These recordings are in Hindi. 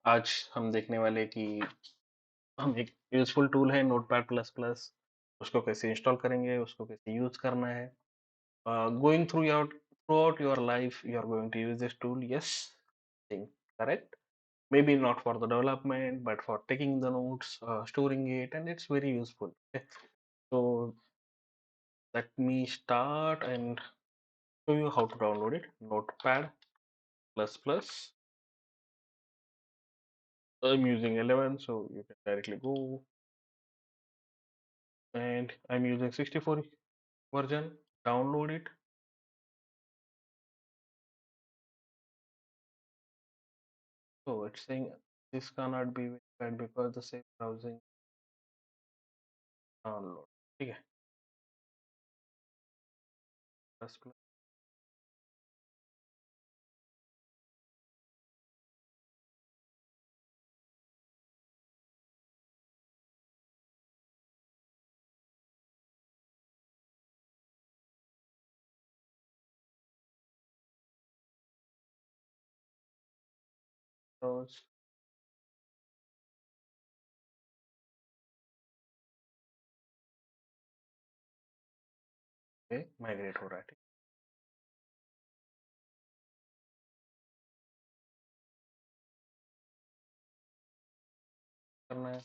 आज हम देखने वाले कि हम एक यूजफुल टूल है नोटपैड प्लस प्लस, उसको कैसे इंस्टॉल करेंगे, उसको कैसे यूज करना है। Going throughout your life you are going to use this tool, yes, think correct, maybe not for the development but for taking the notes, storing it, and it's very useful. Okay, so let me start and show you how to download it. Notepad plus plus. I'm using 11, so you can directly go, and I'm using 64 version. Download it. So it's saying this cannot be verified because the same browsing download. ठीक है, plus plus plus, okay, migrate हो रहा है, ठीक करना है.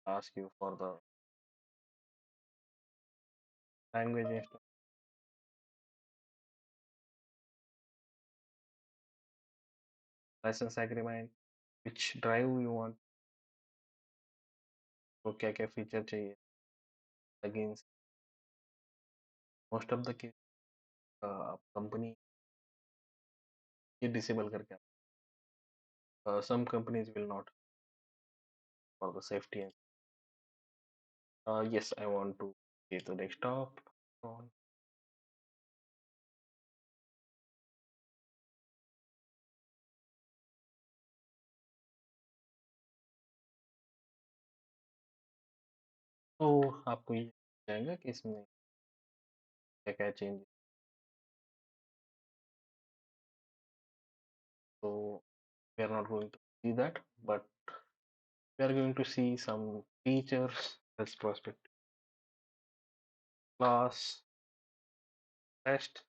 Ask you for the language install, license agreement, which drive you want, तो क्या क्या फीचर चाहिए, plugins. Most of the case आप कंपनी ये डिसेबल करके, some companies will not for the safety and yes, I want to get the desktop on. तो आपको ये जाएगा कि इसमें क्या क्या change. So we are not going to see that, but we are going to see some features as prospect class test.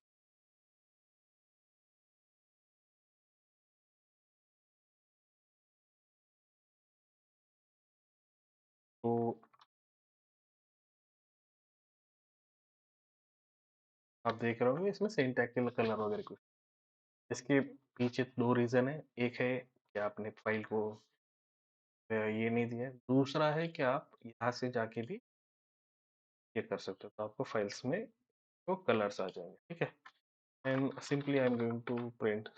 तो आप देख रहे होंगे इसमें सिंटैक्टिकल कलर वगैरह कुछ. इसके पीछे दो रीजन है. एक है कि आपने फाइल को ये नहीं दिया है. दूसरा है कि आप यहाँ से जाके भी ये कर सकते हो, तो आपको फाइल्स में तो कलर्स आ जाएंगे. ठीक है, and simply I am going to print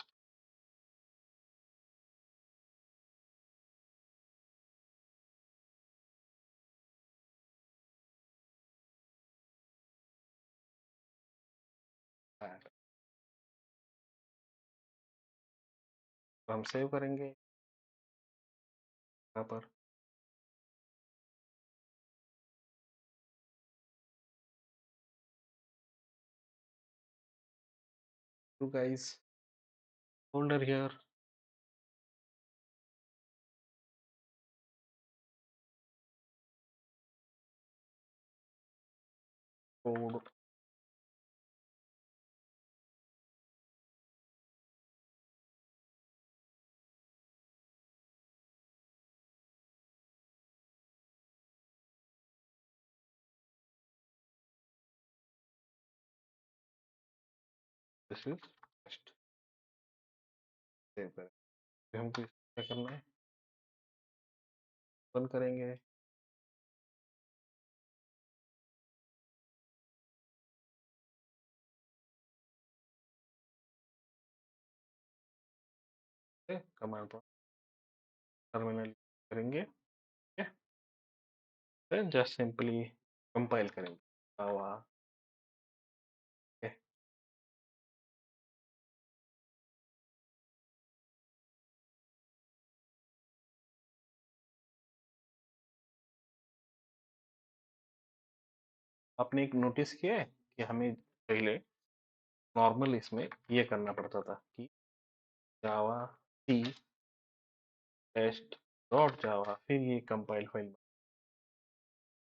that. तो हम सेव करेंगे यहाँ पर. To guys folder here, code, this is test. Save करें. फिर हमको क्या करना है, बंद करेंगे. कमांड टर्मिनल करेंगे. ठीक है, फिर जस्ट सिंपली कंपाइल करेंगे. जावा. आपने एक नोटिस किया है कि हमें पहले नॉर्मल इसमें ये करना पड़ता था कि जावा सी टेस्ट डॉट जावा, फिर ये कंपाइल फाइल,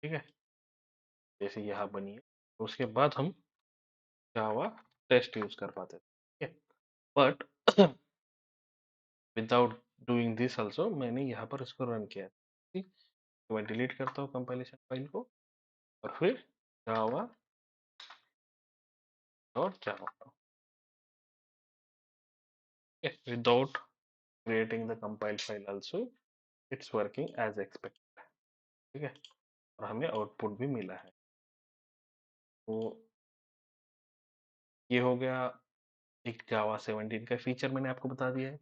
ठीक है, जैसे यहाँ बनी है, तो उसके बाद हम जावा टेस्ट यूज कर पाते थे, ठीक है। But without doing this also मैंने यहाँ पर इसको रन किया, ठीक। तो मैं डिलीट करता हूँ कंपाइलेशन फाइल को, और फिर Java dot Java, without creating the compiled file also it's working as expected, ठीक है, और हमें आउटपुट भी मिला है। तो ये हो गया एक जावा 17 का फीचर, मैंने आपको बता दिया है।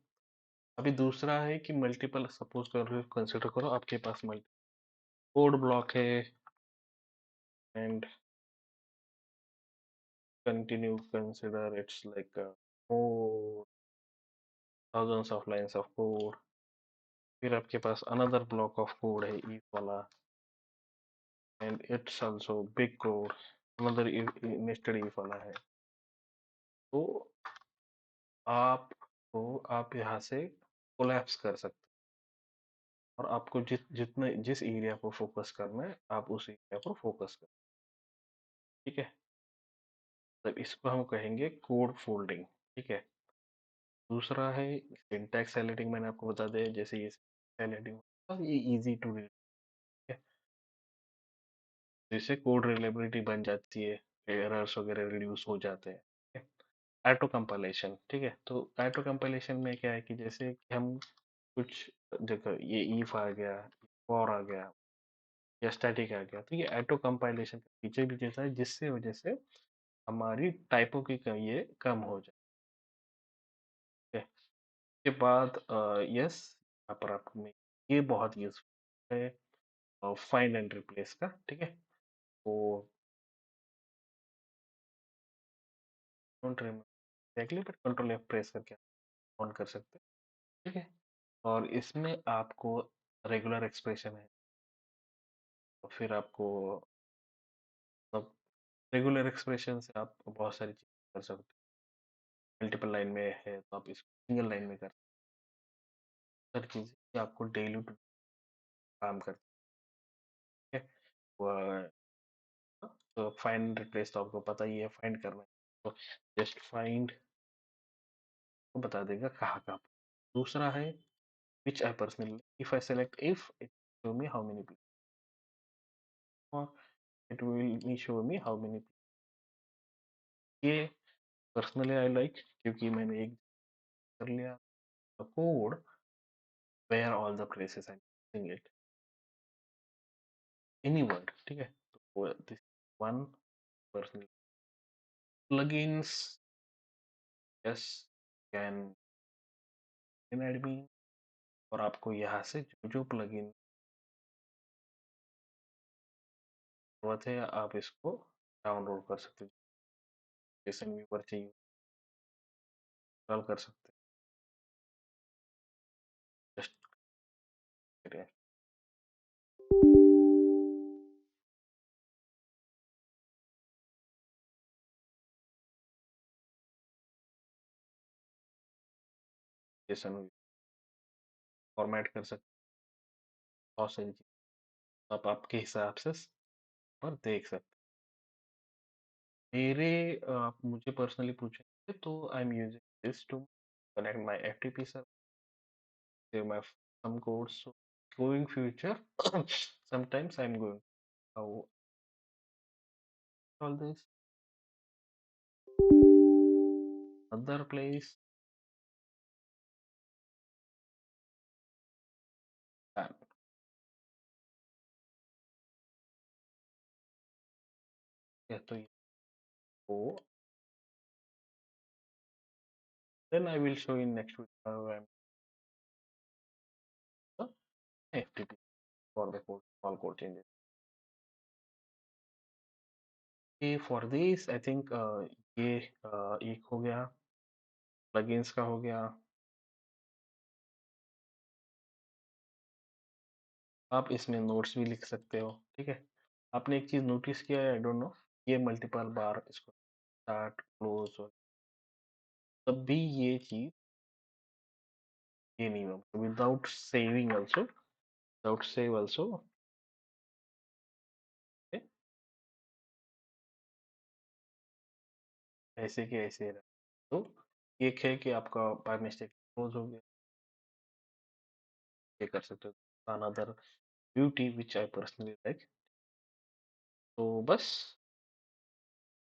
अभी दूसरा है कि मल्टीपल, सपोज करो, कंसिडर करो आपके पास मल्टी कोड ब्लॉक है, and continue consider it's like more thousands of lines of code, फिर आपके पास अनदर ब्लॉक ऑफ कोड है if वाला, and it's also big code, another nested if वाला है। तो आप यहाँ से कोलैप्स कर सकते हैं, और आपको जिस एरिया को फोकस करना है आप उस एरिया पर फोकस करें, ठीक है। तब इसको हम कहेंगे कोड फोल्डिंग, ठीक है। दूसरा है सिंटैक्स हाइलाइटिंग, मैंने आपको बता दिया, जैसे ये हाइलाइटिंग, ये इजी टू रीड है, जिससे कोड रिलेबिलिटी बन जाती है, एरर्स वगैरह रिड्यूस हो जाते हैं। ऑटो कंपाइलेशन, ठीक है, तो ऑटो कंपाइलेशन में क्या है कि जैसे कि हम कुछ जगह ये if आ गया, for आ गया, या स्टैटिक आ गया, तो ये ऑटो कंपाइलेशन का फीचर भी देता है, जिससे वजह से हमारी टाइपों की ये कम हो जाए, ठीक है। उसके बाद यस, यहाँ पर आपको ये बहुत यूजफुल है फाइंड एंड रिप्लेस का, ठीक है। तो don't remember exactly, but control F press करके ऑन कर सकते हैं, ठीक है। और इसमें आपको रेगुलर एक्सप्रेशन है, तो फिर आपको मतलब रेगुलर एक्सप्रेशन से आप बहुत सारी चीज़ें कर सकते हो। मल्टीपल लाइन में है तो आप इसको सिंगल लाइन में कर सकते हो। हर चीज़ ये आपको डेली टू काम करती है। वो, तो फाइंड रिप्लेस तो आपको पता ही है, फाइंड करना है तो जस्ट फाइंड को बता देगा कहाँ कहाँ पर। दूसरा है which I personally, if I select if it show me how many people, और it will me show me how many. ये पर्सनली आई लाइक, क्योंकि मैंने एक कर लिया code where all the places I using it, any word, ठीक है। तो this one personal plugins, yes, can in admin, और आपको यहाँ से जो जो प्लगइन जरूरत है आप इसको डाउनलोड कर सकते हो, जेसन व्यूवर चाहिए इंस्टॉल कर सकते हैं, जस्ट करिए जेसन, फॉर्मेट कर सकते हैं, बहुत सारी चीज़ आप आपके हिसाब से और देख सकते हैं। मेरे आप मुझे पर्सनली पूछेंगे तो I am using this to connect my FTP server, save my some codes. So going future, sometimes I'm going how all this other place, and yeah, so go. Then I will show in next week how I'm the FTP for the code, all code changes. Okay, for this I think ये एक हो गया, plugins का हो गया। आप इसमें नोट्स भी लिख सकते हो, ठीक है। आपने एक चीज नोटिस किया है, आई डोंट नो, ये मल्टीपल बार इसको स्टार्ट क्लोज, तब भी ये चीज ये नहीं होगा without saving also, without save also. ऐसे के ऐसे रहे। तो एक है कि आपका बाय मिस्टेक क्लोज हो गया, ये कर सकते हो another beauty which I personally like. तो बस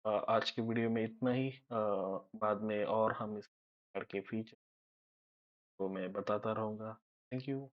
आज की वीडियो में इतना ही। बाद में और हम इस करके फीचर को मैं बताता रहूँगा। Thank you.